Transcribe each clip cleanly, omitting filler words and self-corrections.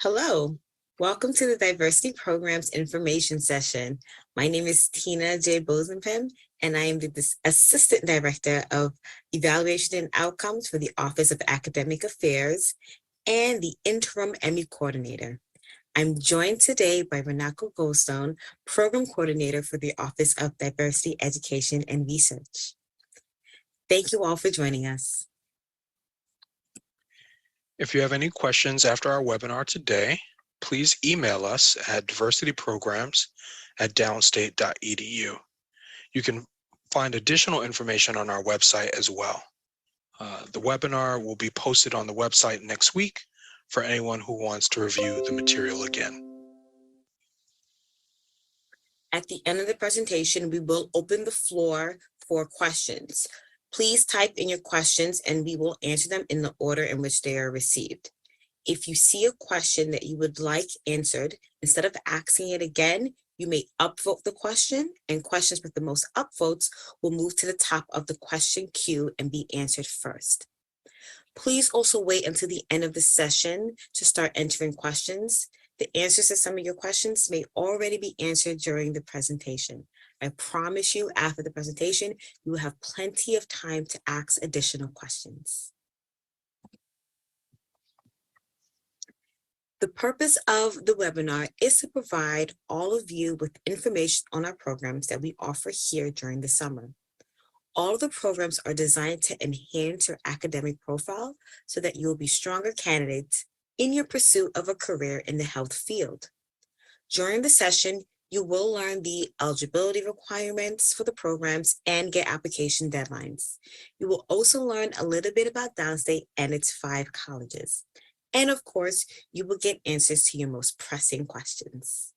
Hello, welcome to the Diversity Programs Information Session. My name is Tina J. Bosenpim, and I am the Assistant Director of Evaluation and Outcomes for the Office of Academic Affairs and the Interim Emmy Coordinator. I'm joined today by Renako Goldstone, Program Coordinator for the Office of Diversity Education and Research. Thank you all for joining us. If you have any questions after our webinar today, please email us at diversityprograms@downstate.edu. You can find additional information on our website as well. The webinar will be posted on the website next week for anyone who wants to review the material again. At the end of the presentation, we will open the floor for questions. Please type in your questions and we will answer them in the order in which they are received. If you see a question that you would like answered, instead of asking it again, you may upvote the question, and questions with the most upvotes will move to the top of the question queue and be answered first. Please also wait until the end of the session to start entering questions. The answers to some of your questions may already be answered during the presentation. I promise you, after the presentation, you will have plenty of time to ask additional questions. The purpose of the webinar is to provide all of you with information on our programs that we offer here during the summer. All of the programs are designed to enhance your academic profile so that you'll be stronger candidates in your pursuit of a career in the health field. During the session, you will learn the eligibility requirements for the programs and get application deadlines. You will also learn a little bit about Downstate and its 5 colleges. And of course, you will get answers to your most pressing questions.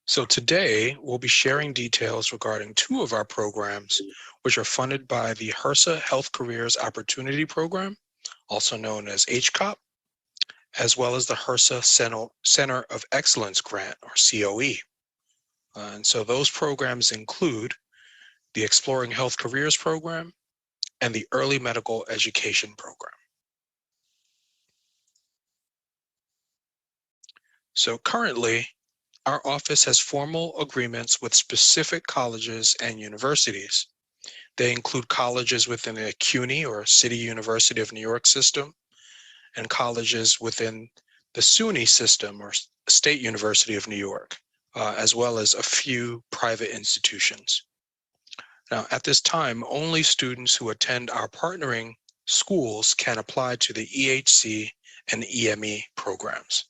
So today, we'll be sharing details regarding 2 of our programs, which are funded by the HRSA Health Careers Opportunity Program, also known as HCOP, as well as the HRSA Center of Excellence Grant, or COE. And so those programs include the Exploring Health Careers Program and the Early Medical Education Program. So currently, our office has formal agreements with specific colleges and universities. They include colleges within the CUNY, or City University of New York system, and colleges within the SUNY system, or State University of New York, as well as a few private institutions. Now, at this time, only students who attend our partnering schools can apply to the EHC and EME programs.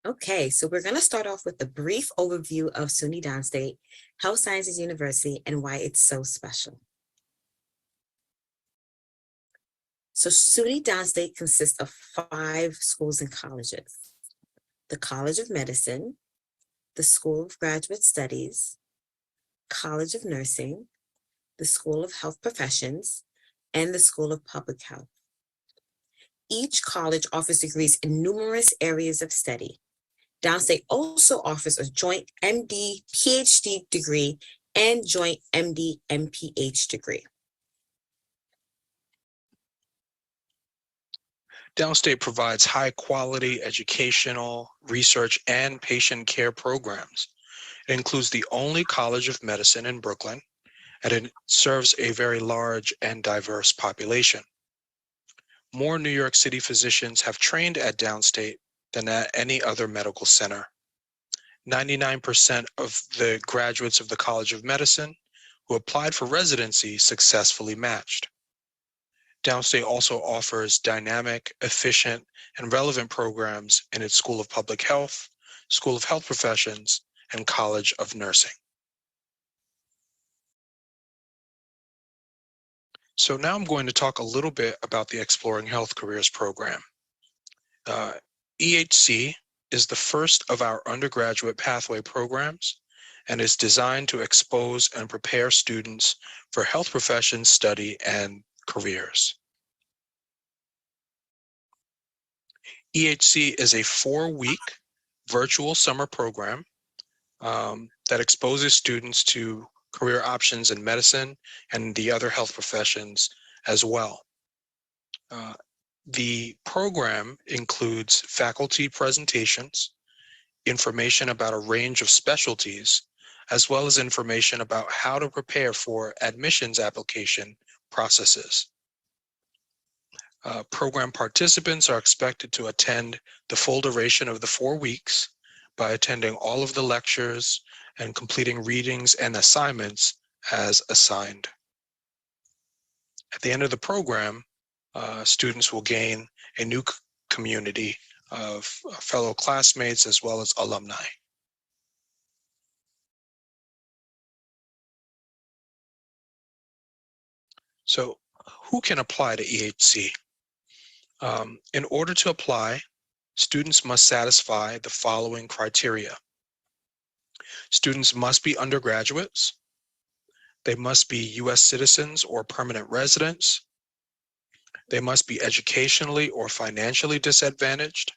Okay, so we're going to start off with a brief overview of SUNY Downstate Health Sciences University and why it's so special. So SUNY Downstate consists of 5 schools and colleges: the College of Medicine, the School of Graduate Studies, College of Nursing, the School of Health Professions, and the School of Public Health. Each college offers degrees in numerous areas of study. Downstate also offers a joint MD, PhD degree and joint MD, MPH degree. Downstate provides high-quality educational, research, and patient care programs. It includes the only College of Medicine in Brooklyn, and it serves a very large and diverse population. More New York City physicians have trained at Downstate than at any other medical center. 99% of the graduates of the College of Medicine who applied for residency successfully matched. Downstate also offers dynamic, efficient, and relevant programs in its School of Public Health, School of Health Professions, and College of Nursing. So now I'm going to talk a little bit about the Exploring Health Careers program. EHC is the first of our undergraduate pathway programs and is designed to expose and prepare students for health professions study and careers. EHC is a 4-week virtual summer program that exposes students to career options in medicine and the other health professions as well. The program includes faculty presentations, information about a range of specialties, as well as information about how to prepare for admissions application processes. Program participants are expected to attend the full duration of the 4 weeks by attending all of the lectures and completing readings and assignments as assigned. At the end of the program, students will gain a new community of fellow classmates as well as alumni. So who can apply to EHC? In order to apply, students must satisfy the following criteria. Students must be undergraduates. They must be U.S. citizens or permanent residents. They must be educationally or financially disadvantaged.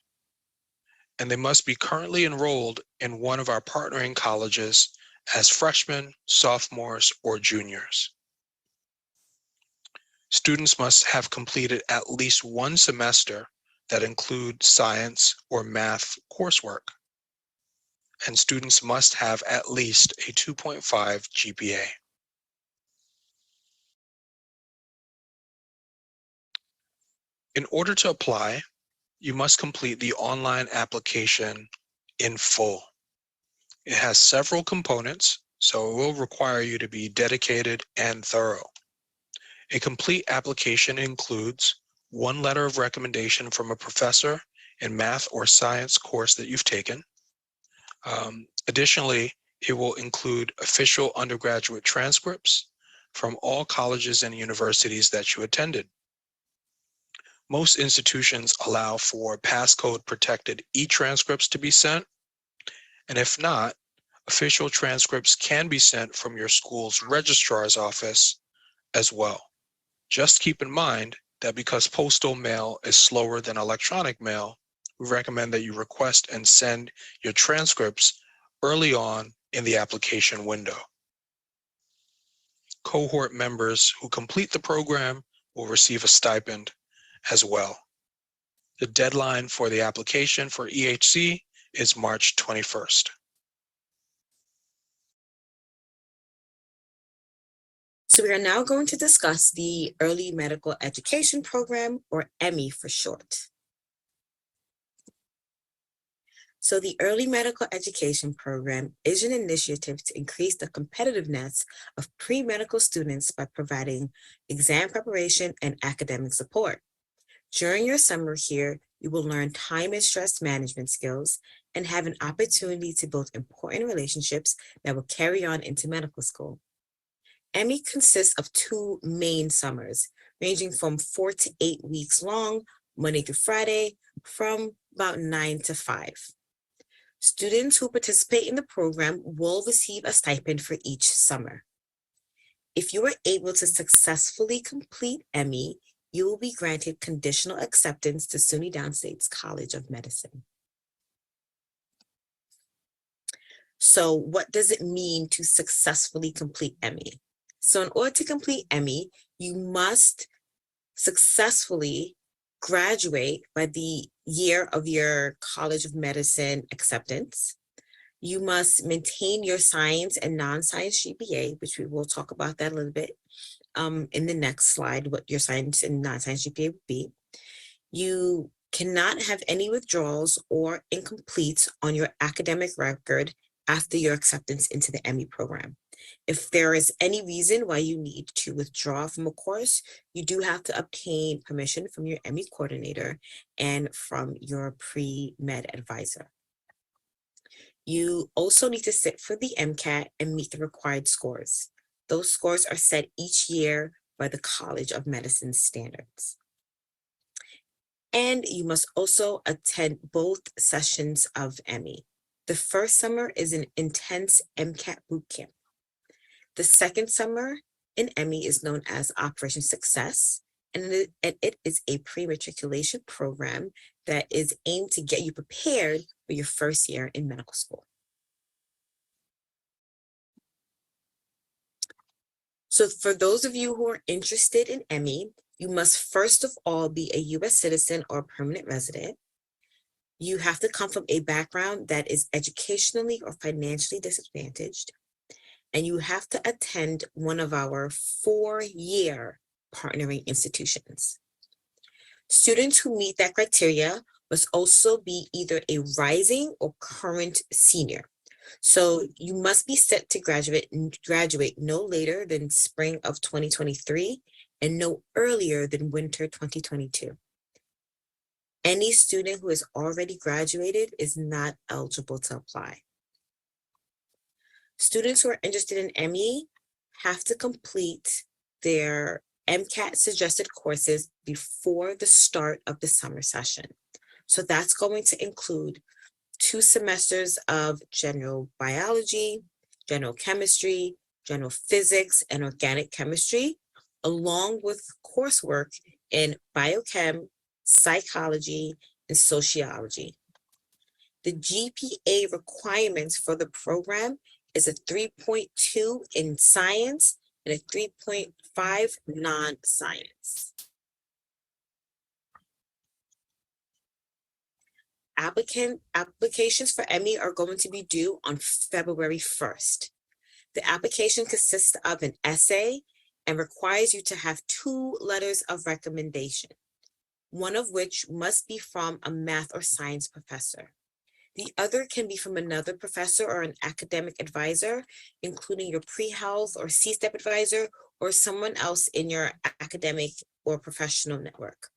And they must be currently enrolled in one of our partnering colleges as freshmen, sophomores, or juniors. Students must have completed at least one semester that includes science or math coursework. And students must have at least a 2.5 GPA. In order to apply, you must complete the online application in full. It has several components, so it will require you to be dedicated and thorough. A complete application includes one letter of recommendation from a professor in math or science course that you've taken. Additionally, it will include official undergraduate transcripts from all colleges and universities that you attended. Most institutions allow for passcode protected e-transcripts to be sent, and if not, official transcripts can be sent from your school's registrar's office as well. Just keep in mind that because postal mail is slower than electronic mail, we recommend that you request and send your transcripts early on in the application window. Cohort members who complete the program will receive a stipend as well. The deadline for the application for EHC is March 21st. So we are now going to discuss the Early Medical Education Program, or EMI for short. So the Early Medical Education Program is an initiative to increase the competitiveness of pre-medical students by providing exam preparation and academic support. During your summer here, you will learn time and stress management skills and have an opportunity to build important relationships that will carry on into medical school. EMI consists of 2 main summers, ranging from 4 to 8 weeks long, Monday through Friday, from about 9 to 5. Students who participate in the program will receive a stipend for each summer. If you are able to successfully complete EMI, you will be granted conditional acceptance to SUNY Downstate's College of Medicine. So what does it mean to successfully complete EMI? So in order to complete EMI, you must successfully graduate by the year of your College of Medicine acceptance. You must maintain your science and non-science GPA, which we will talk about that a little bit in the next slide, what your science and non-science GPA would be. You cannot have any withdrawals or incompletes on your academic record after your acceptance into the EMI program. If there is any reason why you need to withdraw from a course, you do have to obtain permission from your EMI coordinator and from your pre-med advisor. You also need to sit for the MCAT and meet the required scores. Those scores are set each year by the College of Medicine standards. And you must also attend both sessions of EMI. The first summer is an intense MCAT bootcamp. The second summer in EMI is known as Operation Success, and it is a pre-matriculation program that is aimed to get you prepared for your first year in medical school. So for those of you who are interested in Emmy, you must first of all be a U.S. citizen or permanent resident. You have to come from a background that is educationally or financially disadvantaged, and you have to attend one of our 4-year partnering institutions. Students who meet that criteria must also be either a rising or current senior. So you must be set to graduate no later than spring of 2023 and no earlier than winter 2022. Any student who has already graduated is not eligible to apply. Students who are interested in Emmy have to complete their MCAT suggested courses before the start of the summer session. So that's going to include 2 semesters of general biology, general chemistry, general physics, and organic chemistry, along with coursework in biochem, psychology, and sociology. The GPA requirements for the program is a 3.2 in science and a 3.5 non-science. Applications for Emmy are going to be due on February 1st. The application consists of an essay and requires you to have 2 letters of recommendation, one of which must be from a math or science professor. The other can be from another professor or an academic advisor, including your pre-health or C-STEP advisor or someone else in your academic or professional network.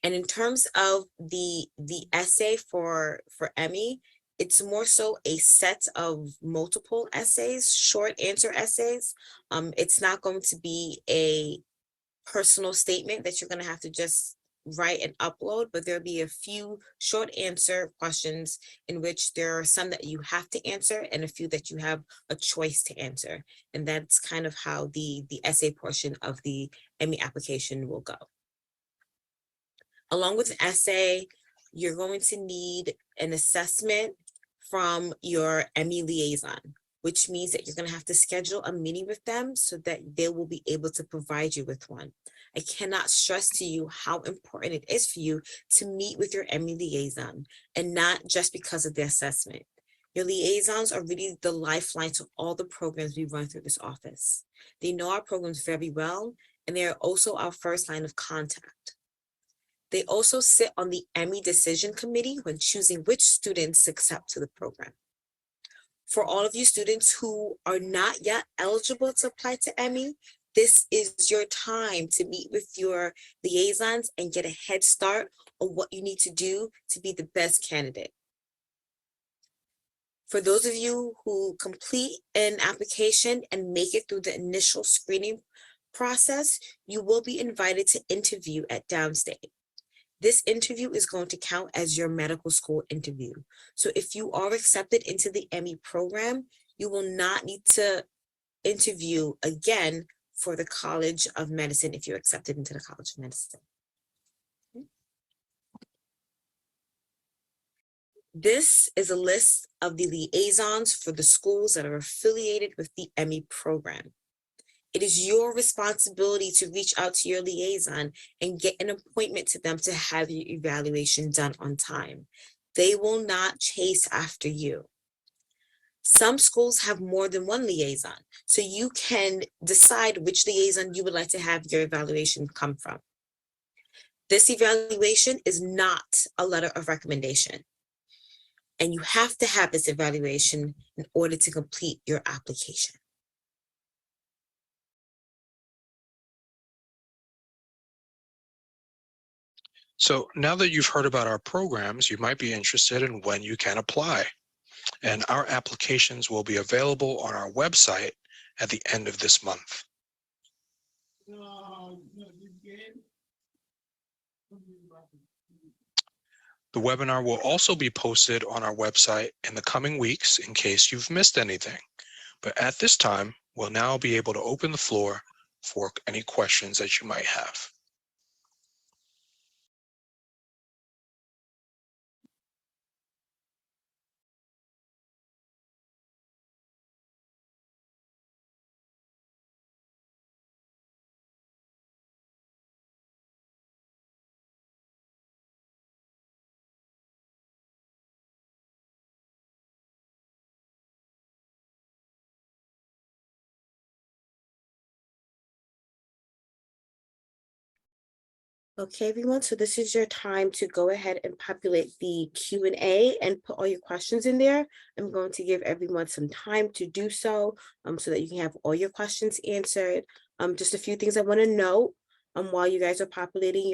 And in terms of the essay for Emmy, it's more so a set of multiple essays, short answer essays. It's not going to be a personal statement that you're going to have to just write and upload, but there'll be a few short answer questions in which there are some that you have to answer and a few that you have a choice to answer. And that's kind of how the essay portion of the Emmy application will go. Along with an essay, you're going to need an assessment from your Emmy liaison, which means that you're going to have to schedule a meeting with them so that they will be able to provide you with one. I cannot stress to you how important it is for you to meet with your Emmy liaison, and not just because of the assessment. Your liaisons are really the lifeline to all the programs we run through this office. They know our programs very well, and they are also our first line of contact. They also sit on the Emmy decision committee when choosing which students to accept to the program. For all of you students who are not yet eligible to apply to Emmy, this is your time to meet with your liaisons and get a head start on what you need to do to be the best candidate. For those of you who complete an application and make it through the initial screening process, you will be invited to interview at Downstate. This interview is going to count as your medical school interview. So if you are accepted into the Emmy program, you will not need to interview again for the College of Medicine if you're accepted into the College of Medicine. This is a list of the liaisons for the schools that are affiliated with the Emmy program. It is your responsibility to reach out to your liaison and get an appointment to them to have your evaluation done on time. They will not chase after you. Some schools have more than one liaison, so you can decide which liaison you would like to have your evaluation come from. This evaluation is not a letter of recommendation, and you have to have this evaluation in order to complete your application. So now that you've heard about our programs, you might be interested in when you can apply. And our applications will be available on our website at the end of this month. The webinar will also be posted on our website in the coming weeks in case you've missed anything. But at this time, we'll now be able to open the floor for any questions that you might have. Okay, everyone, so this is your time to go ahead and populate the Q&A and put all your questions in there. I'm going to give everyone some time to do so, so that you can have all your questions answered. Just a few things I want to note while you guys are populating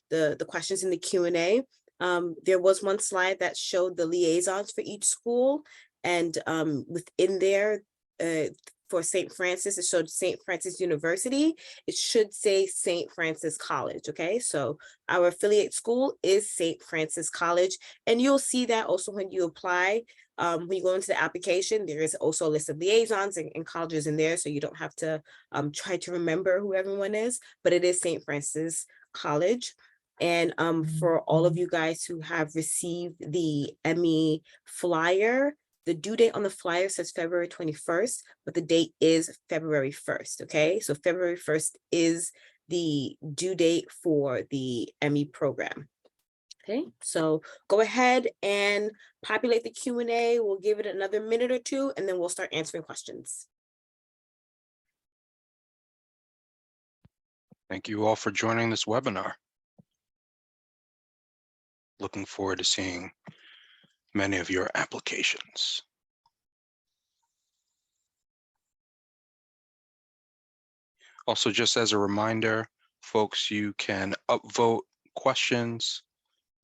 the questions in the Q&A. There was one slide that showed the liaisons for each school, and within there, for St. Francis, it showed St. Francis University. It should say St. Francis College, okay? So our affiliate school is St. Francis College, and you'll see that also when you apply. When you go into the application, there is also a list of liaisons and colleges in there, so you don't have to try to remember who everyone is, but it is St. Francis College. And for all of you guys who have received the Emmy flyer, the due date on the flyer says February 21st, but the date is February 1st, okay? So February 1st is the due date for the Emmy program. Okay, so go ahead and populate the Q&A. We'll give it another minute or two, and then we'll start answering questions. Thank you all for joining this webinar. Looking forward to seeing many of your applications. Also, just as a reminder, folks, you can upvote questions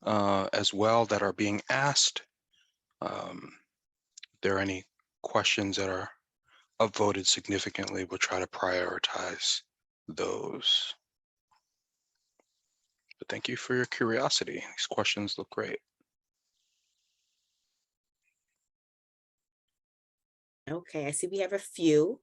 as well that are being asked. If there are any questions that are upvoted significantly, we'll try to prioritize those. But thank you for your curiosity. These questions look great. Okay, I see we have a few.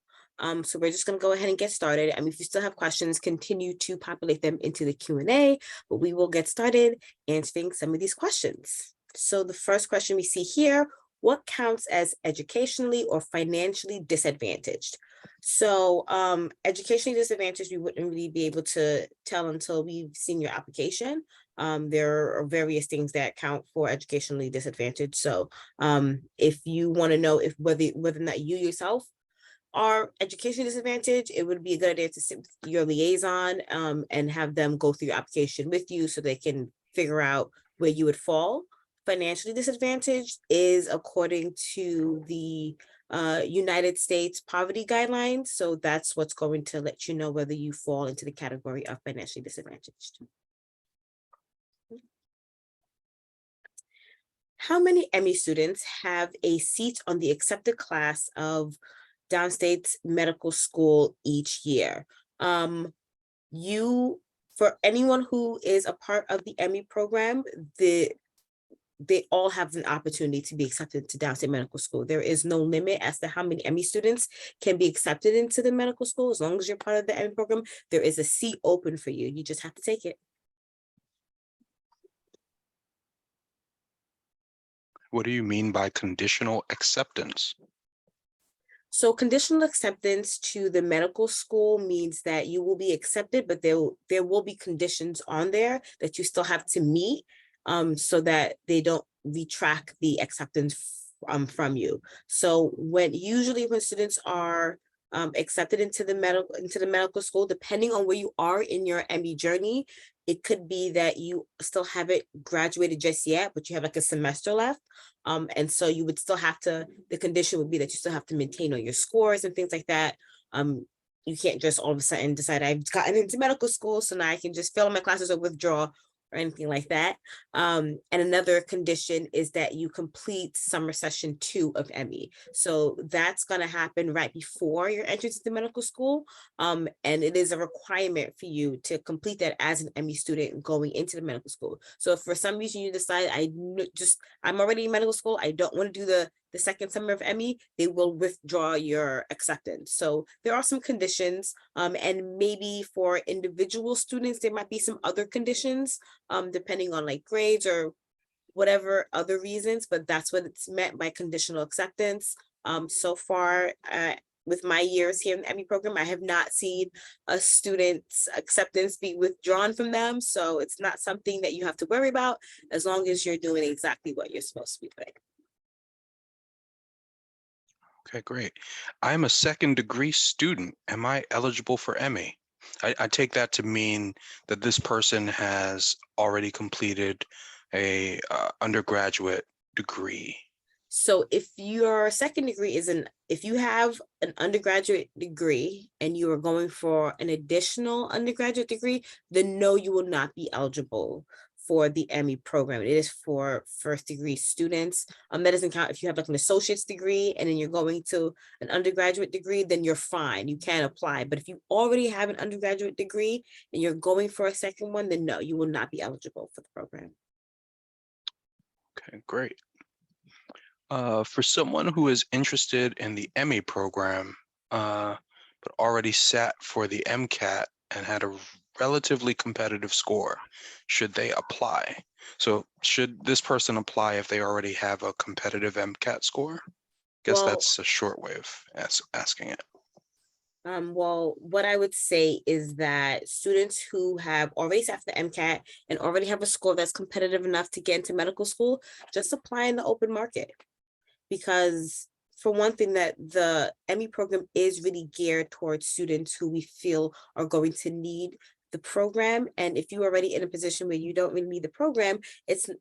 So we're just going to go ahead and get started. I mean, if you still have questions, continue to populate them into the Q&A, but we will get started answering some of these questions. So the first question we see here, what counts as educationally or financially disadvantaged? So educationally disadvantaged, we wouldn't really be able to tell until we've seen your application. There are various things that count for educationally disadvantaged. So if you want to know if whether or not you yourself are educationally disadvantaged, it would be a good idea to sit with your liaison and have them go through your application with you so they can figure out where you would fall. Financially disadvantaged is according to the United States poverty guidelines. So that's what's going to let you know whether you fall into the category of financially disadvantaged. How many Emmy students have a seat on the accepted class of Downstate's medical school each year? For anyone who is a part of the Emmy program, they all have an opportunity to be accepted to Downstate Medical School. There is no limit as to how many Emmy students can be accepted into the medical school. As long as you're part of the Emmy program, there is a seat open for you. You just have to take it. What do you mean by conditional acceptance? So conditional acceptance to the medical school means that you will be accepted, but there will be conditions on there that you still have to meet so that they don't retract the acceptance from you. So usually when students are accepted into the medical school, depending on where you are in your ME journey, it could be that you still haven't graduated just yet, but you have like a semester left. And so you would still have to, the condition would be that you still have to maintain all your scores and things like that. You can't just all of a sudden decide I've gotten into medical school, so now I can just fail my classes or withdraw or anything like that. And another condition is that you complete summer session 2 of ME. So that's going to happen right before your entrance into medical school. And it is a requirement for you to complete that as an ME student going into the medical school. So if for some reason you decide I'm already in medical school, I don't want to do the second summer of ME, they will withdraw your acceptance. So there are some conditions, and maybe for individual students, there might be some other conditions, depending on like grades or whatever other reasons, but that's what it's meant by conditional acceptance. So far, with my years here in the ME program, I have not seen a student's acceptance be withdrawn from them. So it's not something that you have to worry about as long as you're doing exactly what you're supposed to be doing. Okay, great. I'm a second degree student. Am I eligible for ME? I take that to mean that this person has already completed a undergraduate degree. So if your second degree if you have an undergraduate degree and you are going for an additional undergraduate degree, then no, you will not be eligible for the ME program. It is for first degree students. That doesn't count if you have like an associate's degree and then you're going to an undergraduate degree, then you're fine. You can apply. But if you already have an undergraduate degree and you're going for a second one, then no, you will not be eligible for the program. Okay, great. For someone who is interested in the ME program, but already sat for the MCAT and had a relatively competitive score, should they apply? So should this person apply if they already have a competitive MCAT score? Guess Well, that's a short way of asking it. Well, what I would say is that students who have already sat for the MCAT and already have a score that's competitive enough to get into medical school, just apply in the open market. Because for one thing, that the ME program is really geared towards students who we feel are going to need the program. And if you're already in a position where you don't really need the program,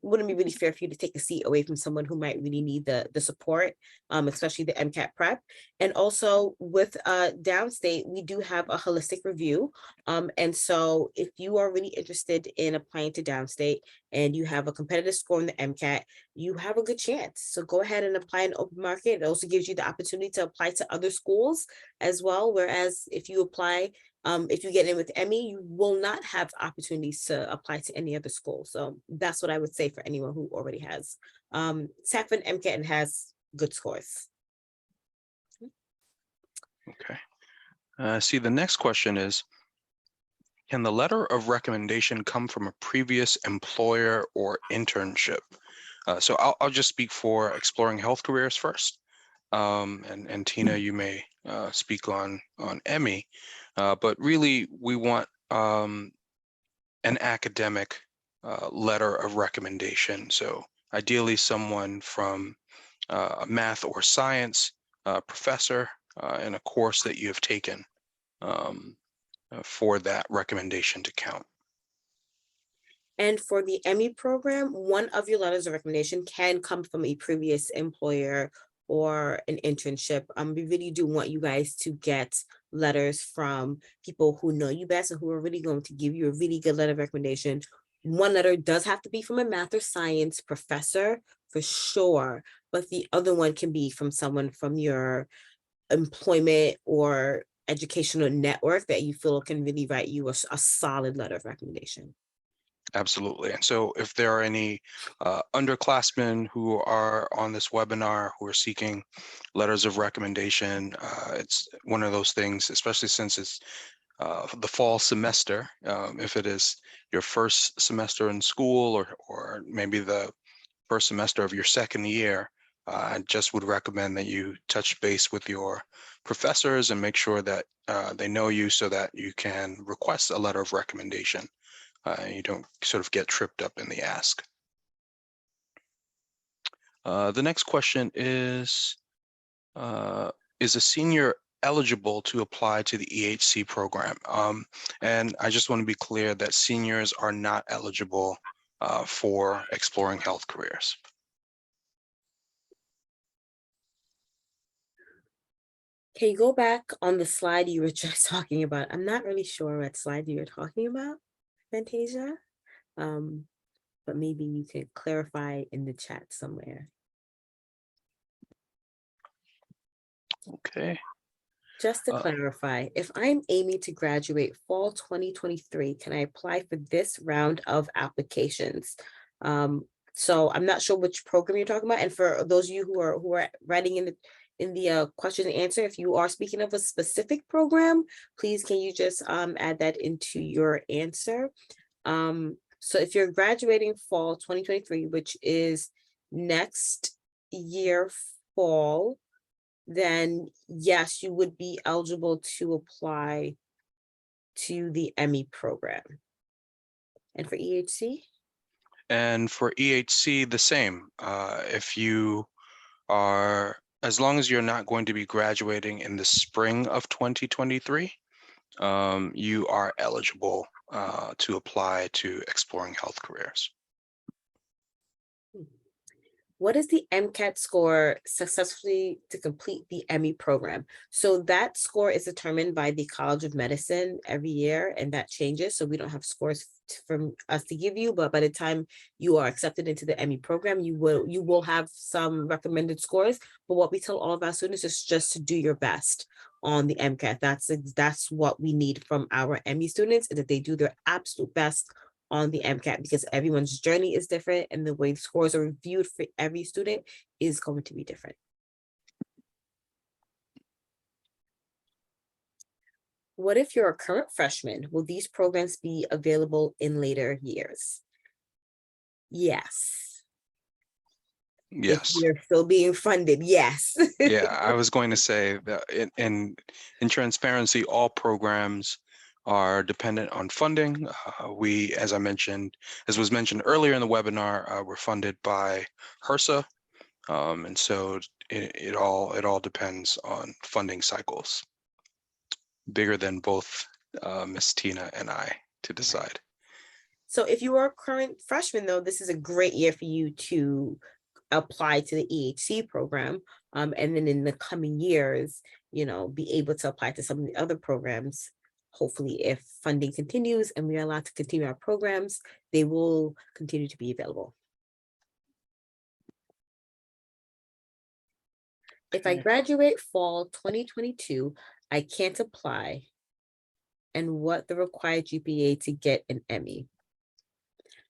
wouldn't be really fair for you to take a seat away from someone who might really need the support, especially the MCAT prep. And also with Downstate, we do have a holistic review. And so if you are really interested in applying to Downstate and you have a competitive score in the MCAT, you have a good chance. So go ahead and apply in open market. It also gives you the opportunity to apply to other schools as well. Whereas if you apply, if you get in with ME, you will not have opportunities to apply to any other school. So that's what I would say for anyone who already has sat for an MCAT and has good scores. Okay. See, the next question is, can the letter of recommendation come from a previous employer or internship? So I'll just speak for exploring health careers first. And Tina, you may speak on ME, but really we want an academic letter of recommendation. So ideally someone from a math or science professor in a course that you have taken for that recommendation to count. And for the ME program, one of your letters of recommendation can come from a previous employer or an internship. We really do want you guys to get letters from people who know you best and who are really going to give you a really good letter of recommendation. One letter does have to be from a math or science professor for sure, but the other one can be from someone from your employment or educational network that you feel can really write you a solid letter of recommendation. Absolutely. And so if there are any underclassmen who are on this webinar who are seeking letters of recommendation, it's one of those things, especially since it's the fall semester, if it is your first semester in school or maybe the first semester of your second year, I just would recommend that you touch base with your professors and make sure that they know you so that you can request a letter of recommendation. You don't sort of get tripped up in the ask. The next question is a senior eligible to apply to the EHC program? And I just want to be clear that seniors are not eligible for exploring health careers. Can you go back on the slide you were just talking about? I'm not really sure what slide you were talking about, Fantasia. But maybe you could clarify in the chat somewhere. Okay. Just to clarify, if I'm aiming to graduate fall 2023, can I apply for this round of applications? So I'm not sure which program you're talking about. And for those of you who are writing in the question and answer, if you are speaking of a specific program, please can you just add that into your answer. So if you're graduating fall 2023, which is next year fall, then yes, you would be eligible to apply to the ME program. And for EHC? And for EHC, the same. If you are, as long as you're not going to be graduating in the spring of 2023, you are eligible to apply to Exploring Health Careers. What is the MCAT score successfully to complete the ME program? So that score is determined by the College of Medicine every year, and that changes. So we don't have scores from us to give you, but by the time you are accepted into the ME program, you will have some recommended scores. But what we tell all of our students is just to do your best on the MCAT. That's what we need from our ME students, is that they do their absolute best on the MCAT, because everyone's journey is different and the way the scores are reviewed for every student is going to be different. What if you're a current freshman? Will these programs be available in later years? Yes. Yes. If you're still being funded, yes. Yeah, I was going to say that in transparency, all programs are dependent on funding. We, as was mentioned earlier in the webinar, we're funded by HRSA, and so it all depends on funding cycles. Bigger than both Miss Tina and I to decide. So if you are a current freshman, though, this is a great year for you to apply to the EHC program, and then in the coming years, be able to apply to some of the other programs. Hopefully, if funding continues and we are allowed to continue our programs, they will continue to be available. If I graduate fall 2022, I can't apply. And what the required GPA to get an ME?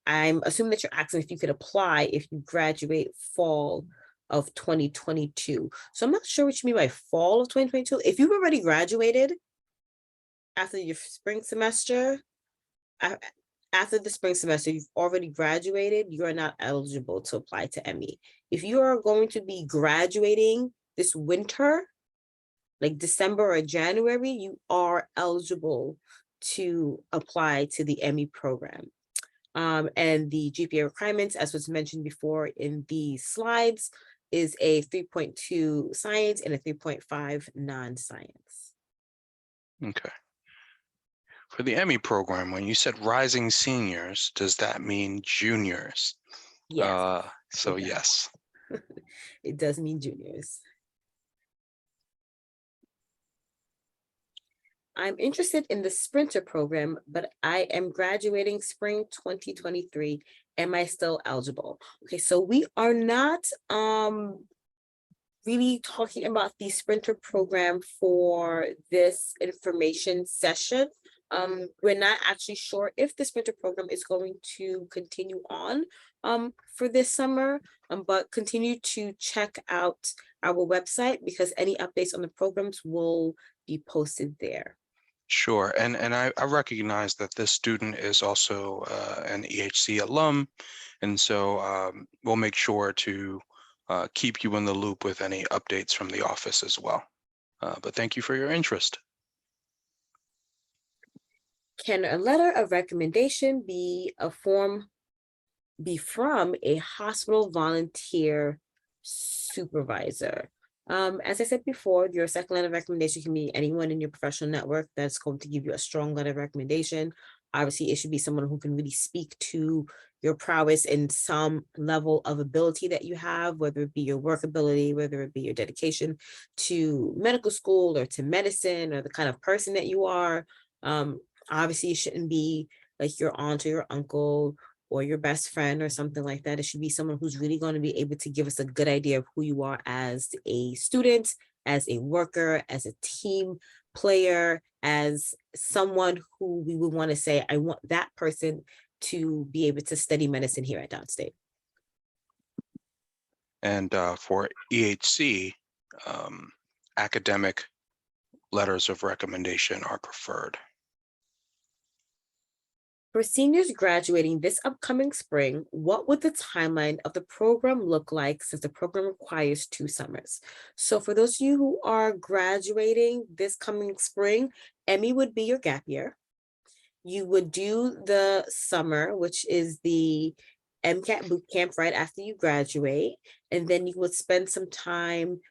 I'm assuming that you're asking if you could apply if you graduate fall of 2022. So I'm not sure what you mean by fall of 2022. If you've already graduated after your spring semester, after the spring semester, you've already graduated, you're not eligible to apply to ME. If you are going to be graduating this winter, like December or January, you are eligible to apply to the ME program. And the GPA requirements, as was mentioned before in the slides, is a 3.2 science and a 3.5 non-science. Okay. For the ME program, when you said rising seniors, does that mean juniors? Yes. So yes. It does mean juniors. I'm interested in the Sprinter program, but I am graduating spring 2023. Am I still eligible? Okay, so we are not really talking about the Sprinter program for this information session. We're not actually sure if the Sprinter program is going to continue on for this summer, but continue to check out our website, because any updates on the programs will be posted there. Sure, and I recognize that this student is also an EHC alum, and so we'll make sure to keep you in the loop with any updates from the office as well. But thank you for your interest. Can a letter of recommendation be from a hospital volunteer supervisor? As I said before, your second letter of recommendation can be anyone in your professional network that's going to give you a strong letter of recommendation. Obviously, it should be someone who can really speak to your prowess in some level of ability that you have, whether it be your work ability, whether it be your dedication to medical school or to medicine, or the kind of person that you are. Obviously, it shouldn't be like your aunt or your uncle or your best friend or something like that. It should be someone who's really going to be able to give us a good idea of who you are as a student, as a worker, as a team player, as someone who we would want to say, I want that person to be able to study medicine here at Downstate. And for EHC, academic letters of recommendation are preferred. For seniors graduating this upcoming spring, what would the timeline of the program look like, since the program requires 2 summers? So for those of you who are graduating this coming spring, ME would be your gap year. You would do the summer, which is the MCAT boot camp right after you graduate, and then you would spend some time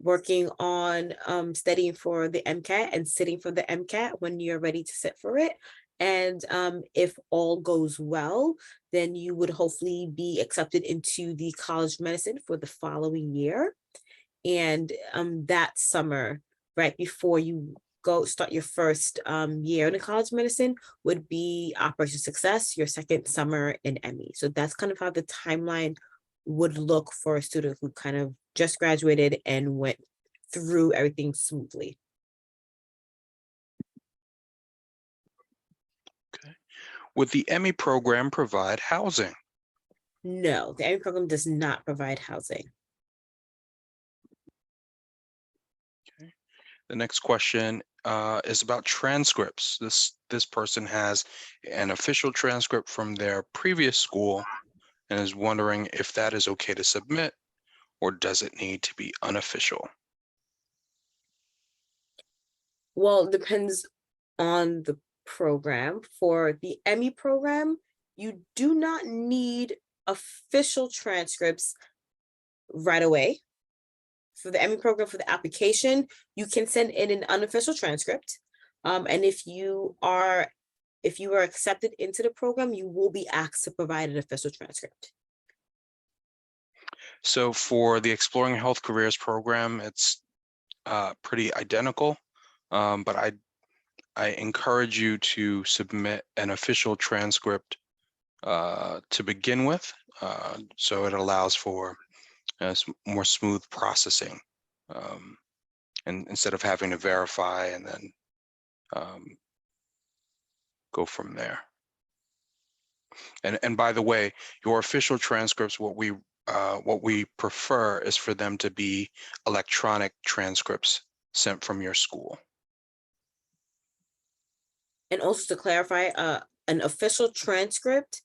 working on studying for the MCAT and sitting for the MCAT when you're ready to sit for it. And if all goes well, then you would hopefully be accepted into the College of Medicine for the following year. And that summer, right before you go start your first year in the College of Medicine, would be Operation Success, your second summer in ME. So that's kind of how the timeline would look for a student who kind of just graduated and went through everything smoothly. Okay. Would the ME program provide housing? No, the ME program does not provide housing. Okay. The next question is about transcripts. This person has an official transcript from their previous school and is wondering if that is okay to submit, or does it need to be unofficial? Well, it depends on the program. For the ME program, you do not need official transcripts right away. For the ME program, for the application, you can send in an unofficial transcript. And if you are accepted into the program, you will be asked to provide an official transcript. So for the Exploring Health Careers program, it's pretty identical, but I encourage you to submit an official transcript to begin with, so it allows for more smooth processing, and instead of having to verify and then go from there. And by the way, your official transcripts, what we prefer is for them to be electronic transcripts sent from your school. And also to clarify, an official transcript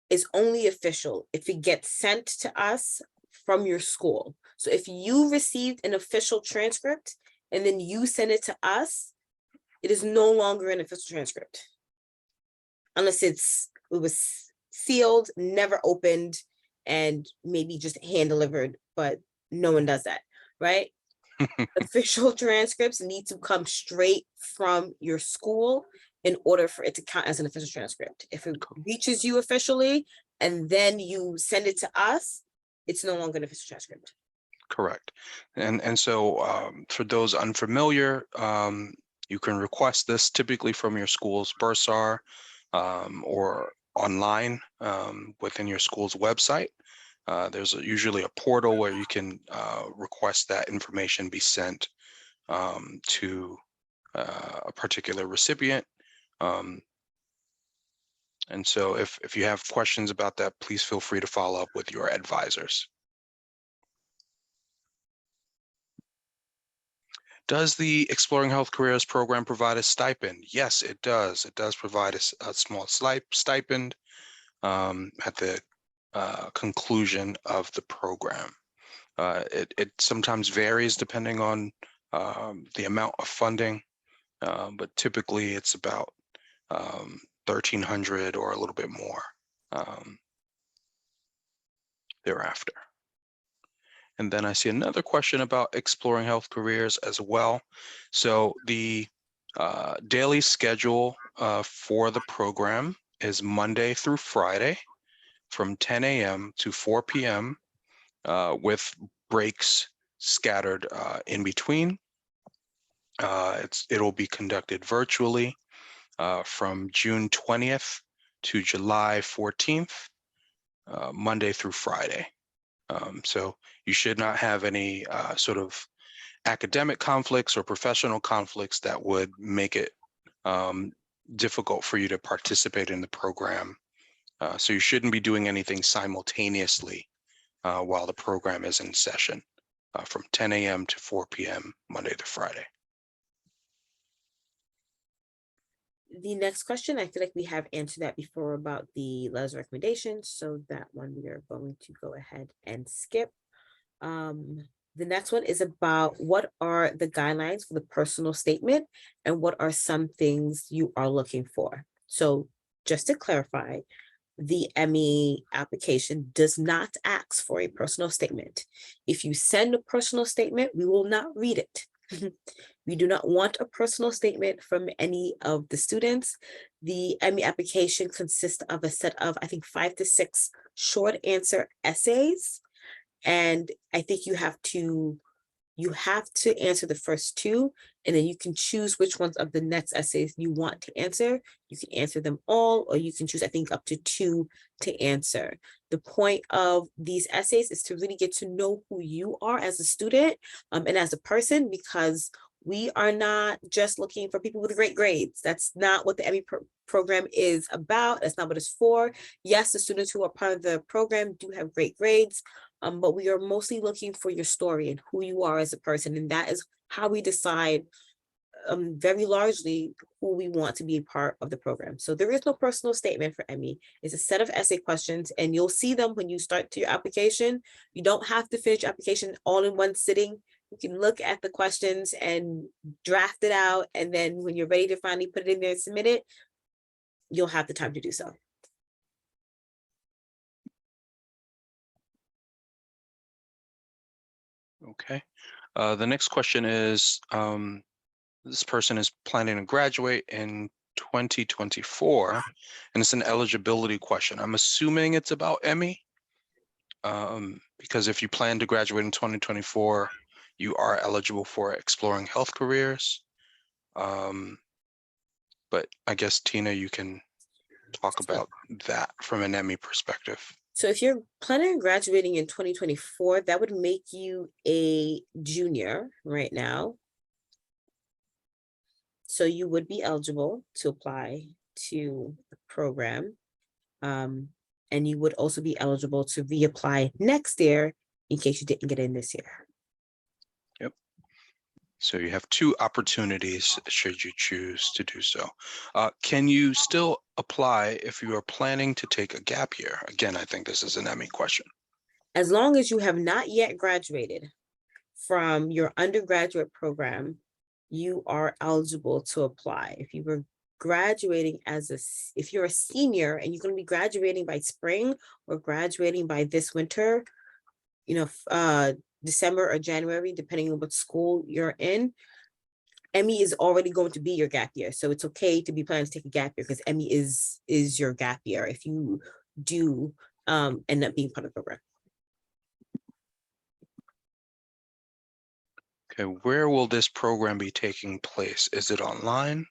is only official if it gets sent to us from your school. So if you received an official transcript and then you send it to us, it is no longer an official transcript. Unless it was sealed, never opened, and maybe just hand delivered, but no one does that, right? Official transcripts need to come straight from your school in order for it to count as an official transcript. If it reaches you officially and then you send it to us, it's no longer an official transcript. Correct. And so for those unfamiliar, you can request this typically from your school's bursar, or online within your school's website. There's usually a portal where you can request that information be sent to a particular recipient. And so if you have questions about that, please feel free to follow up with your advisors. Does the Exploring Health Careers program provide a stipend? Yes, it does. It does provide a small stipend at the conclusion of the program. It sometimes varies depending on the amount of funding, but typically it's about $1,300 or a little bit more thereafter. And then I see another question about Exploring Health Careers as well. So the daily schedule for the program is Monday through Friday from 10 a.m. to 4 p.m. With breaks scattered in between. It'll be conducted virtually from June 20th to July 14th, Monday through Friday. So you should not have any sort of academic conflicts or professional conflicts that would make it difficult for you to participate in the program. So you shouldn't be doing anything simultaneously while the program is in session from 10 a.m. to 4 p.m. Monday to Friday. The next question, I feel like we have answered that before about the letters of recommendation, so that one we are going to go ahead and skip. The next one is about what are the guidelines for the personal statement and what are some things you are looking for. So just to clarify, the Emmy application does not ask for a personal statement. If you send a personal statement, we will not read it. We do not want a personal statement from any of the students. The Emmy application consists of a set of, I think, 5 to 6 short answer essays. And I think you have to answer the first 2, and then you can choose which ones of the next essays you want to answer. You can answer them all, or you can choose, I think, up to 2 to answer. The point of these essays is to really get to know who you are as a student and as a person, because we are not just looking for people with great grades. That's not what the Emmy program is about. That's not what it's for. Yes, the students who are part of the program do have great grades, but we are mostly looking for your story and who you are as a person. And that is how we decide very largely who we want to be a part of the program. So there is no personal statement for Emmy. It's a set of essay questions, and you'll see them when you start to your application. You don't have to finish your application all in one sitting. You can look at the questions and draft it out. And then when you're ready to finally put it in there and submit it, you'll have the time to do so. Okay. The next question is, this person is planning to graduate in 2024, and it's an eligibility question. I'm assuming it's about Emmy, because if you plan to graduate in 2024, you are eligible for exploring health careers. But I guess, Tina, you can talk about that from an Emmy perspective. So if you're planning on graduating in 2024, that would make you a junior right now. So you would be eligible to apply to the program. And you would also be eligible to reapply next year in case you didn't get in this year. Yep. So you have 2 opportunities should you choose to do so. Can you still apply if you are planning to take a gap year? Again, I think this is an Emmy question. As long as you have not yet graduated from your undergraduate program, you are eligible to apply. If you were graduating if you're a senior and you're going to be graduating by spring or graduating by this winter, December or January, depending on what school you're in, Emmy is already going to be your gap year. So it's okay to be planning to take a gap year, because Emmy is your gap year if you do end up being part of the program. Okay, where will this program be taking place? Is it online?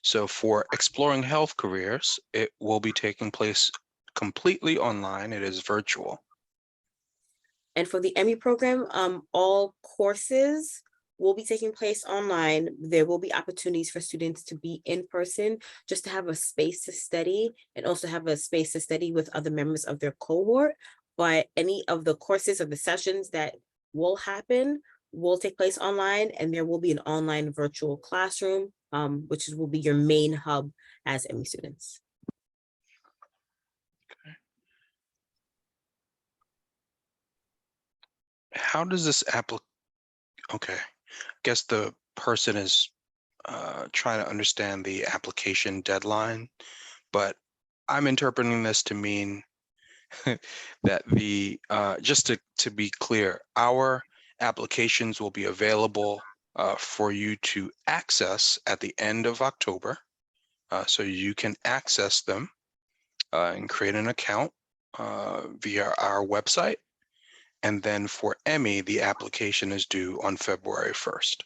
So for exploring health careers, it will be taking place completely online. It is virtual. And for the Emmy program, all courses will be taking place online. There will be opportunities for students to be in person, just to have a space to study, and also have a space to study with other members of their cohort. But any of the courses or the sessions that will happen will take place online, and there will be an online virtual classroom, which will be your main hub as Emmy students. How does this okay, I guess the person is trying to understand the application deadline, but I'm interpreting this to mean that just to be clear, our applications will be available for you to access at the end of October. So you can access them and create an account via our website. And then for Emmy, the application is due on February 1st.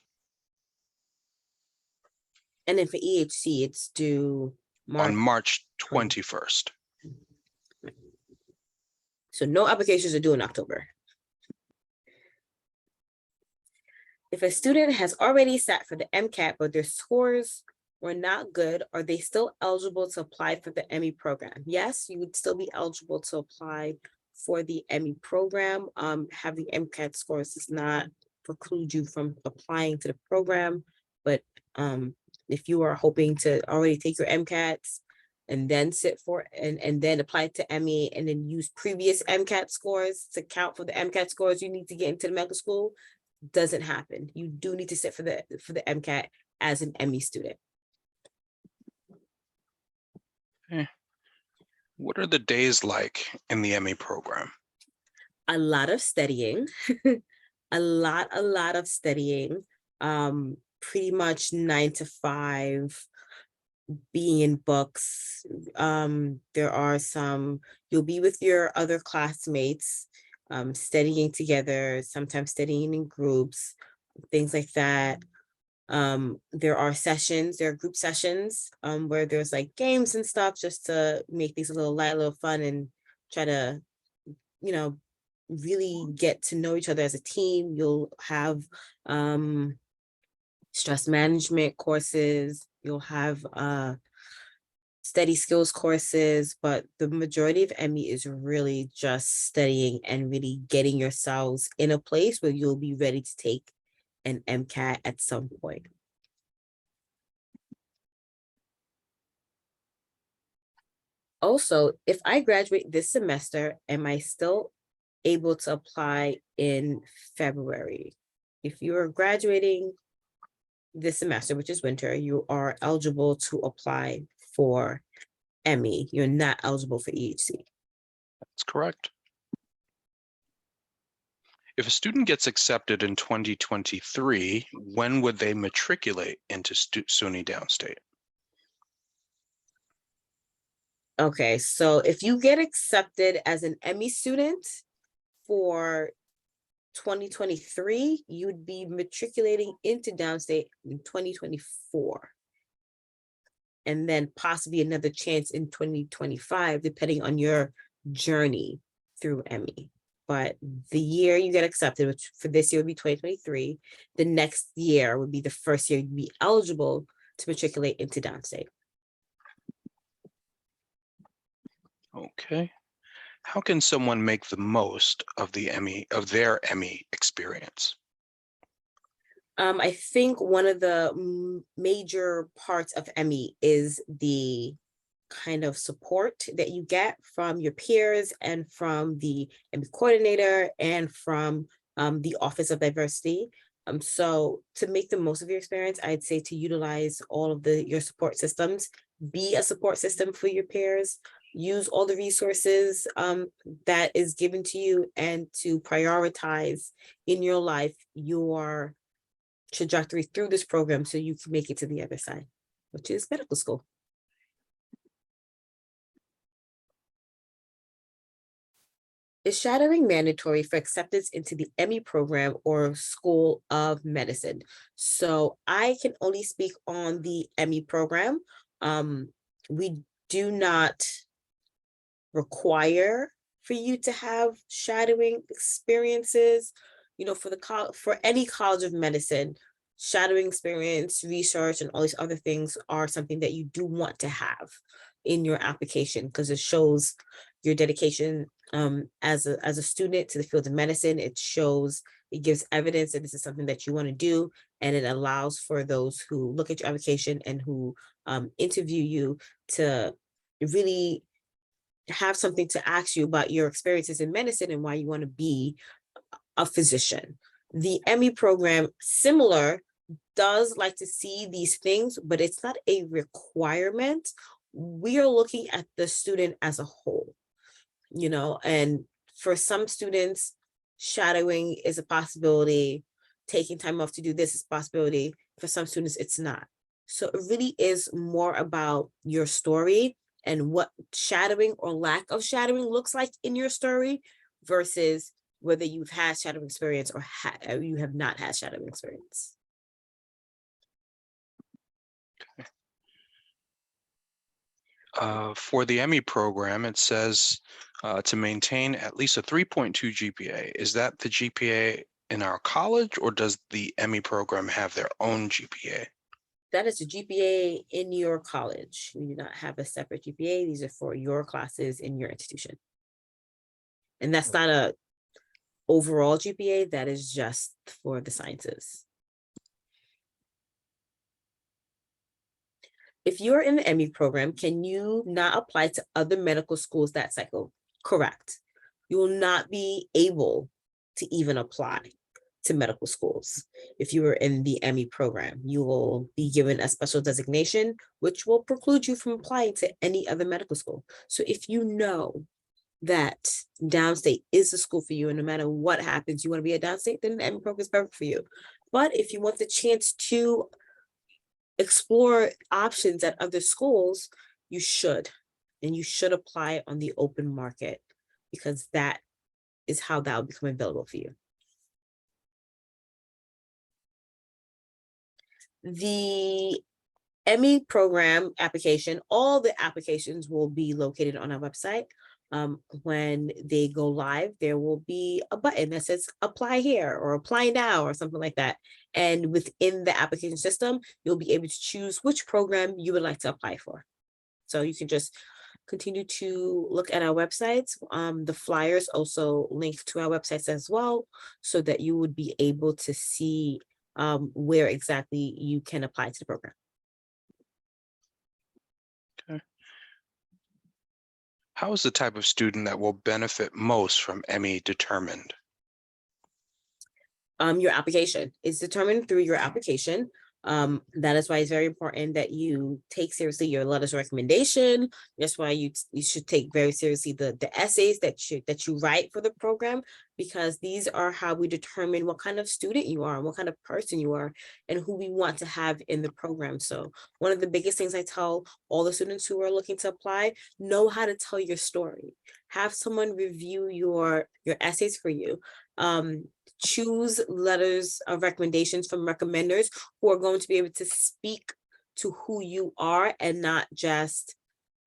And then for EHC, it's due on March 21st. So no applications are due in October. If a student has already sat for the MCAT, but their scores were not good, are they still eligible to apply for the Emmy program? Yes, you would still be eligible to apply for the Emmy program. Having MCAT scores does not preclude you from applying to the program, but if you are hoping to already take your MCATs and then sit for and then apply to Emmy and then use previous MCAT scores to count for the MCAT scores you need to get into the medical school, doesn't happen. You do need to sit for the MCAT as an Emmy student. Okay. What are the days like in the ME program? A lot of studying, a lot of studying, pretty much 9 to 5, being in books. There are some, you'll be with your other classmates, studying together, sometimes studying in groups, things like that. There are sessions, there are group sessions, where there's like games and stuff just to make things a little light, a little fun, and try to, you know, really get to know each other as a team. You'll have stress management courses, you'll have study skills courses, but the majority of ME is really just studying and really getting yourselves in a place where you'll be ready to take an MCAT at some point. Also, if I graduate this semester, am I still able to apply in February? If you are graduating this semester, which is winter, you are eligible to apply for ME. You're not eligible for EHC. That's correct. If a student gets accepted in 2023, when would they matriculate into SUNY Downstate? Okay, so if you get accepted as an ME student for 2023, you would be matriculating into Downstate in 2024. And then possibly another chance in 2025, depending on your journey through ME. But the year you get accepted, which for this year would be 2023, the next year would be the first year you'd be eligible to matriculate into Downstate. Okay. How can someone make the most of their ME experience? I think one of the major parts of ME is the kind of support that you get from your peers and from the ME coordinator and from the Office of Diversity. So to make the most of your experience, I'd say to utilize all of your support systems, be a support system for your peers, use all the resources that is given to you, and to prioritize in your life your trajectory through this program so you can make it to the other side, which is medical school. Is shadowing mandatory for acceptance into the ME program or School of Medicine? So I can only speak on the ME program. We do not require for you to have shadowing experiences. You know, for any College of Medicine, shadowing experience, research, and all these other things are something that you do want to have in your application because it shows your dedication as a student to the field of medicine. It gives evidence that this is something that you want to do, and it allows for those who look at your application and who interview you to really have something to ask you about your experiences in medicine and why you want to be a physician. The ME program, similar, does like to see these things, but it's not a requirement. We are looking at the student as a whole, you know, and for some students, shadowing is a possibility. Taking time off to do this is a possibility. For some students, it's not. So it really is more about your story and what shadowing or lack of shadowing looks like in your story versus whether you've had shadowing experience or you have not had shadowing experience. For the ME program, it says to maintain at least a 3.2 GPA. Is that the GPA in our college, or does the ME program have their own GPA? That is a GPA in your college. You do not have a separate GPA. These are for your classes in your institution. And that's not a overall GPA, that is just for the sciences. If you're in the ME program, can you not apply to other medical schools that cycle? Correct. You will not be able to even apply to medical schools. If you were in the ME program, you will be given a special designation, which will preclude you from applying to any other medical school. So if you know that Downstate is the school for you, and no matter what happens, you want to be at Downstate, then the ME program is perfect for you. But if you want the chance to explore options at other schools, you should. And you should apply on the open market, because that is how that will become available for you. The ME program application, all the applications will be located on our website. When they go live, there will be a button that says apply here or apply now or something like that. And within the application system, you'll be able to choose which program you would like to apply for. So you can just continue to look at our websites. The flyers also link to our websites as well, so that you would be able to see where exactly you can apply to the program. Okay. How is the type of student that will benefit most from ME determined? Your application is determined through your application. That is why it's very important that you take seriously your letters of recommendation. That's why you should take very seriously the essays that you write for the program, because these are how we determine what kind of student you are and what kind of person you are and who we want to have in the program. So one of the biggest things I tell all the students who are looking to apply: know how to tell your story. Have someone review your essays for you. Choose letters of recommendations from recommenders who are going to be able to speak to who you are, and not just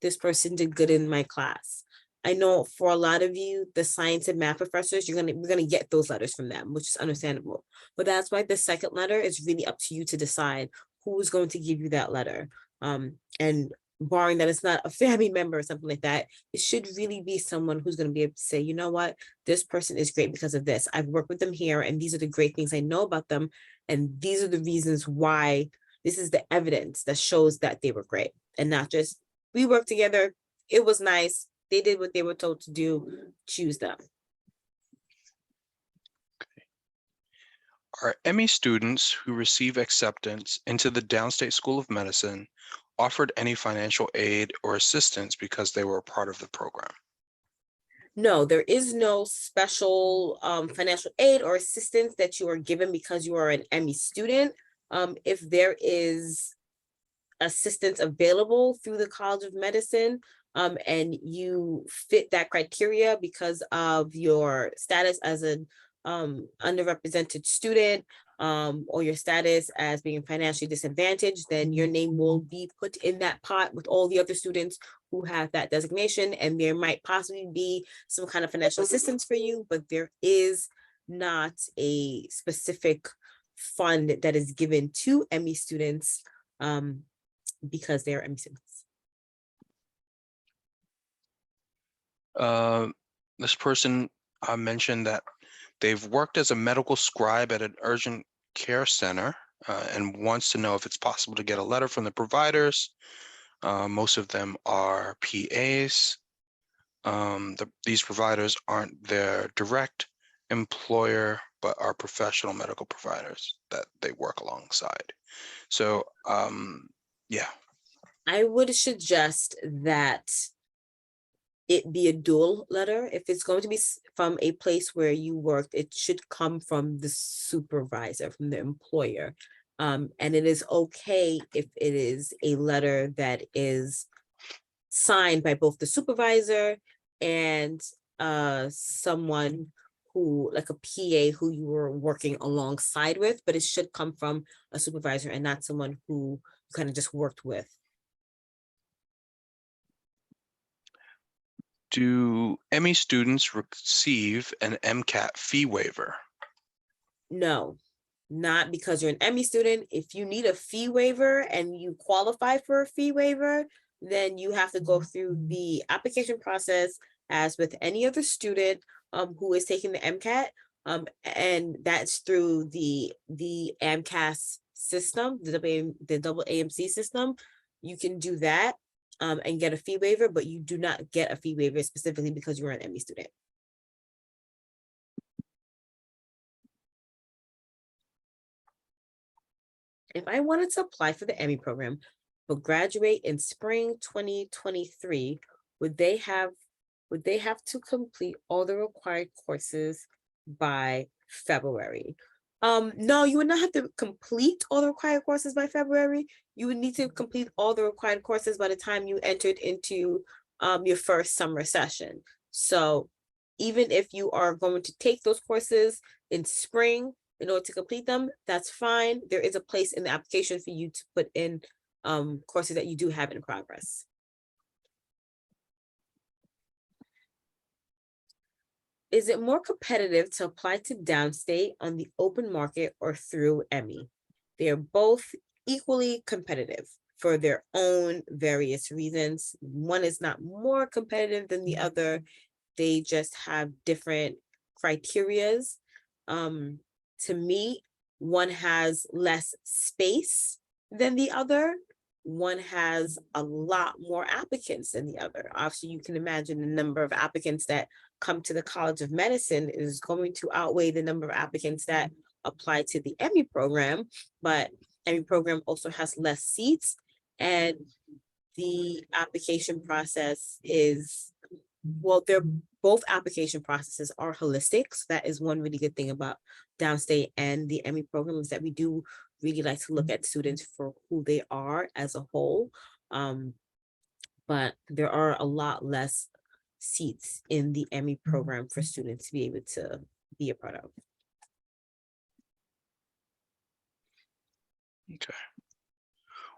this person did good in my class. I know for a lot of you, the science and math professors, we're gonna get those letters from them, which is understandable. But that's why the second letter is really up to you to decide who is going to give you that letter. And barring that it's not a family member or something like that, it should really be someone who's going to be able to say, you know what, this person is great because of this. I've worked with them here, and these are the great things I know about them. And these are the reasons why. This is the evidence that shows that they were great, and not just, we worked together, it was nice, they did what they were told to do, choose them. Are ME students who receive acceptance into the Downstate School of Medicine offered any financial aid or assistance because they were a part of the program? No, there is no special financial aid or assistance that you are given because you are an ME student. If there is assistance available through the College of Medicine, and you fit that criteria because of your status as an underrepresented student, or your status as being financially disadvantaged, then your name will be put in that pot with all the other students who have that designation, and there might possibly be some kind of financial assistance for you, but there is not a specific fund that is given to ME students because they are ME students. This person mentioned that they've worked as a medical scribe at an urgent care center and wants to know if it's possible to get a letter from the providers. Most of them are PAs. These providers aren't their direct employer, but are professional medical providers that they work alongside. So, yeah. I would suggest that it be a dual letter. If it's going to be from a place where you worked, it should come from the supervisor, from the employer. And it is okay if it is a letter that is signed by both the supervisor and someone who, like a PA who you were working alongside with, but it should come from a supervisor and not someone who you kind of just worked with. Do ME students receive an MCAT fee waiver? No, not because you're an ME student. If you need a fee waiver and you qualify for a fee waiver, then you have to go through the application process as with any other student who is taking the MCAT. And that's through the AMCAS system, the double AMC system. You can do that and get a fee waiver, but you do not get a fee waiver specifically because you're an ME student. If I wanted to apply for the Emmy program, but graduate in spring 2023, would they have to complete all the required courses by February? No, you would not have to complete all the required courses by February. You would need to complete all the required courses by the time you entered into your first summer session. So even if you are going to take those courses in spring in order to complete them, that's fine. There is a place in the application for you to put in courses that you do have in progress. Is it more competitive to apply to Downstate on the open market or through Emmy? They are both equally competitive for their own various reasons. One is not more competitive than the other. They just have different criterias. To me, one has less space than the other. One has a lot more applicants than the other. Obviously, you can imagine the number of applicants that come to the College of Medicine is going to outweigh the number of applicants that apply to the Emmy program, but Emmy program also has less seats, and the application process is, well, they're both application processes are holistic. So that is one really good thing about Downstate and the Emmy program, is that we do really like to look at students for who they are as a whole. But there are a lot less seats in the Emmy program for students to be able to be a part of. Okay.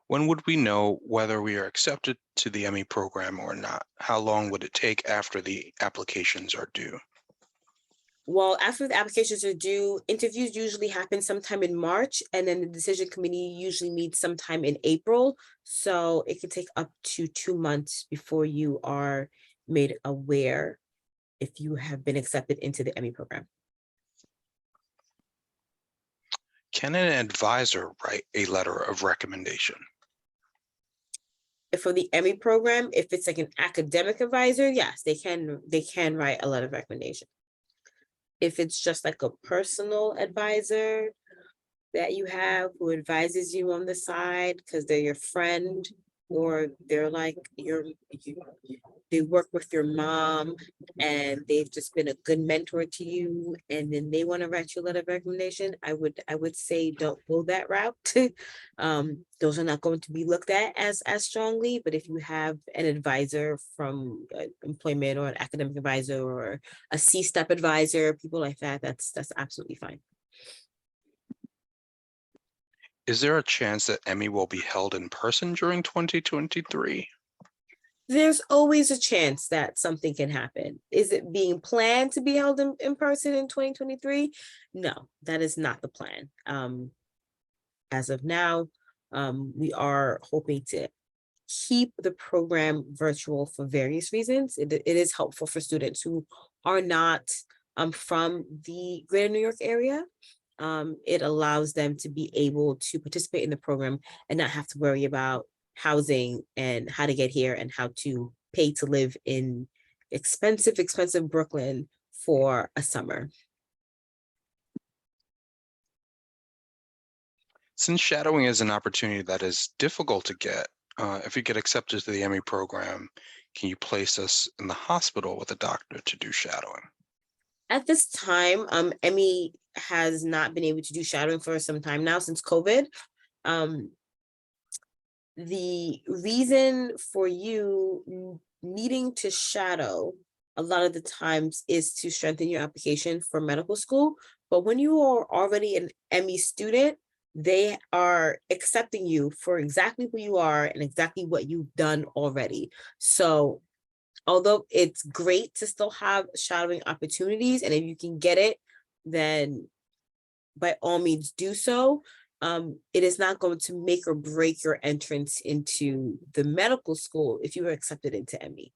When would we know whether we are accepted to the Emmy program or not? How long would it take after the applications are due? Well, after the applications are due, interviews usually happen sometime in March, and then the decision committee usually meets sometime in April. So it could take up to 2 months before you are made aware if you have been accepted into the Emmy program. Can an advisor write a letter of recommendation? For the Emmy program, if it's like an academic advisor, yes, they can write a letter of recommendation. If it's just like a personal advisor that you have who advises you on the side because they're your friend, or they're like they work with your mom and they've just been a good mentor to you, and then they want to write you a letter of recommendation, I would say don't go that route. Those are not going to be looked at as strongly. But if you have an advisor from employment, or an academic advisor, or a C-step advisor, people like that, that's absolutely fine. Is there a chance that Emmy will be held in person during 2023? There's always a chance that something can happen. Is it being planned to be held in person in 2023? No, that is not the plan. As of now, we are hoping to keep the program virtual for various reasons. It is helpful for students who are not from the greater New York area. It allows them to be able to participate in the program and not have to worry about housing and how to get here and how to pay to live in expensive Brooklyn for a summer. Since shadowing is an opportunity that is difficult to get, if you get accepted to the Emmy program, can you place us in the hospital with a doctor to do shadowing? At this time, Emmy has not been able to do shadowing for some time now, since COVID. The reason for you needing to shadow a lot of the times is to strengthen your application for medical school. But when you are already an Emmy student, they are accepting you for exactly who you are and exactly what you've done already. So although it's great to still have shadowing opportunities, and if you can get it, then by all means do so. It is not going to make or break your entrance into the medical school if you are accepted into Emmy.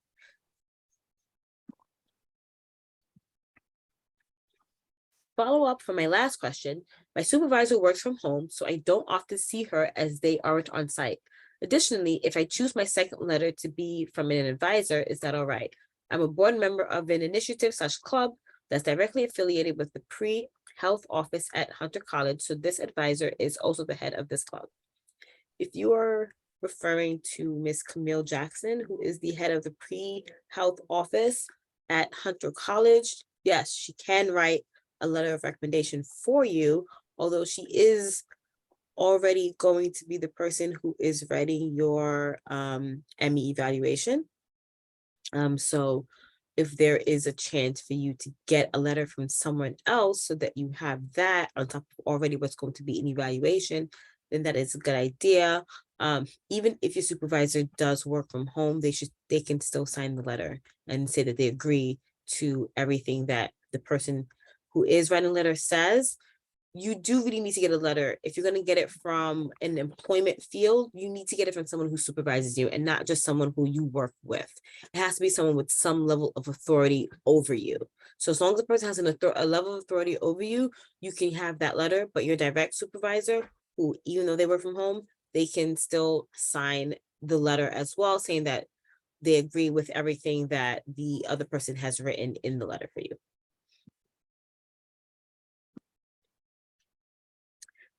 Follow up for my last question. My supervisor works from home, so I don't often see her as they aren't on site. Additionally, if I choose my second letter to be from an advisor, is that all right? I'm a board member of an initiative/club that's directly affiliated with the health office at Hunter College. So this advisor is also the head of this club. If you are referring to Miss Camille Jackson, who is the head of the pre-health office at Hunter College, yes, she can write a letter of recommendation for you, although she is already going to be the person who is writing your ME evaluation. So if there is a chance for you to get a letter from someone else so that you have that on top of already what's going to be an evaluation, then that is a good idea. Even if your supervisor does work from home, they can still sign the letter and say that they agree to everything that the person who is writing the letter says. You do really need to get a letter. If you're going to get it from an employment field, you need to get it from someone who supervises you and not just someone who you work with. It has to be someone with some level of authority over you. So as long as the person has a level of authority over you, you can have that letter, but your direct supervisor, who even though they work from home, they can still sign the letter as well, saying that they agree with everything that the other person has written in the letter for you.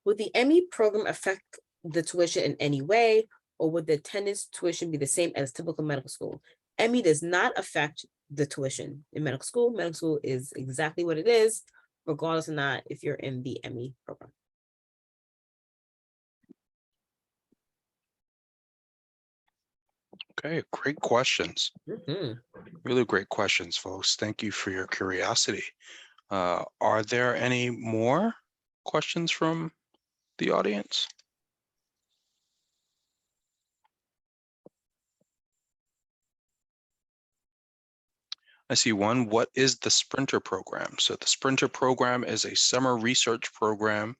Would the ME program affect the tuition in any way, or would the attendance tuition be the same as typical medical school? ME does not affect the tuition in medical school. Medical school is exactly what it is, regardless of not if you're in the ME program. Okay, great questions. Mhm. Really great questions, folks. Thank you for your curiosity. Are there any more questions from the audience? I see one. What is the Sprinter program? So the Sprinter program is a summer research program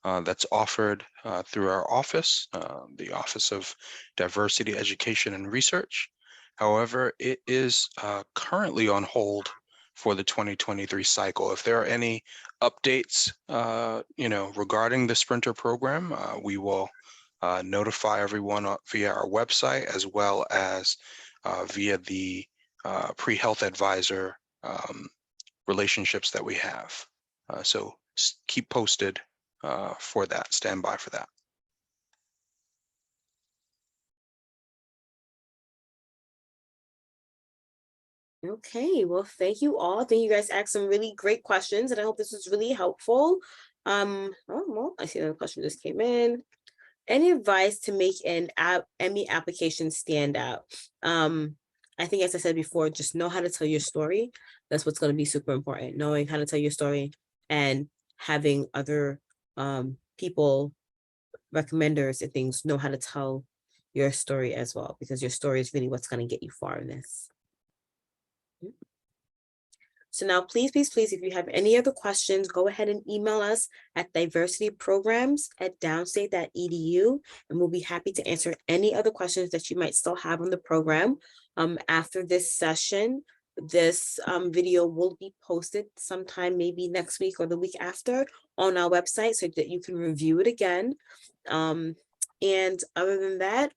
that's offered through our office, the Office of Diversity, Education, and Research. However, it is currently on hold for the 2023 cycle. If there are any updates, regarding the Sprinter program, we will notify everyone via our website as well as via the pre-health advisor relationships that we have. So keep posted for that, stand by for that. Okay, well, thank you all. Thank you guys asked some really great questions, and I hope this was really helpful. Oh, well, I see another question just came in. Any advice to make an ME application stand out? I think, as I said before, just know how to tell your story. That's what's going to be super important. Knowing how to tell your story and having other people, recommenders and things, know how to tell your story as well, because your story is really what's going to get you far in this. So now, please, if you have any other questions, go ahead and email us at diversityprograms@downstate.edu, and we'll be happy to answer any other questions that you might still have on the program. After this session, this video will be posted sometime maybe next week or the week after on our website so that you can review it again. And other than that,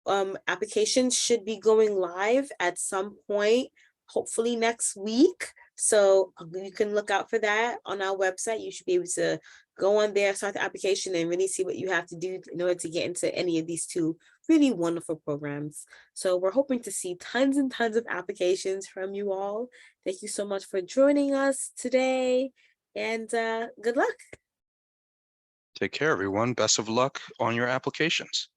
applications should be going live at some point, hopefully next week. So you can look out for that on our website. You should be able to go on there, start the application, and really see what you have to do in order to get into any of these two really wonderful programs. So we're hoping to see tons and tons of applications from you all. Thank you so much for joining us today, and good luck. Take care, everyone. Best of luck on your applications.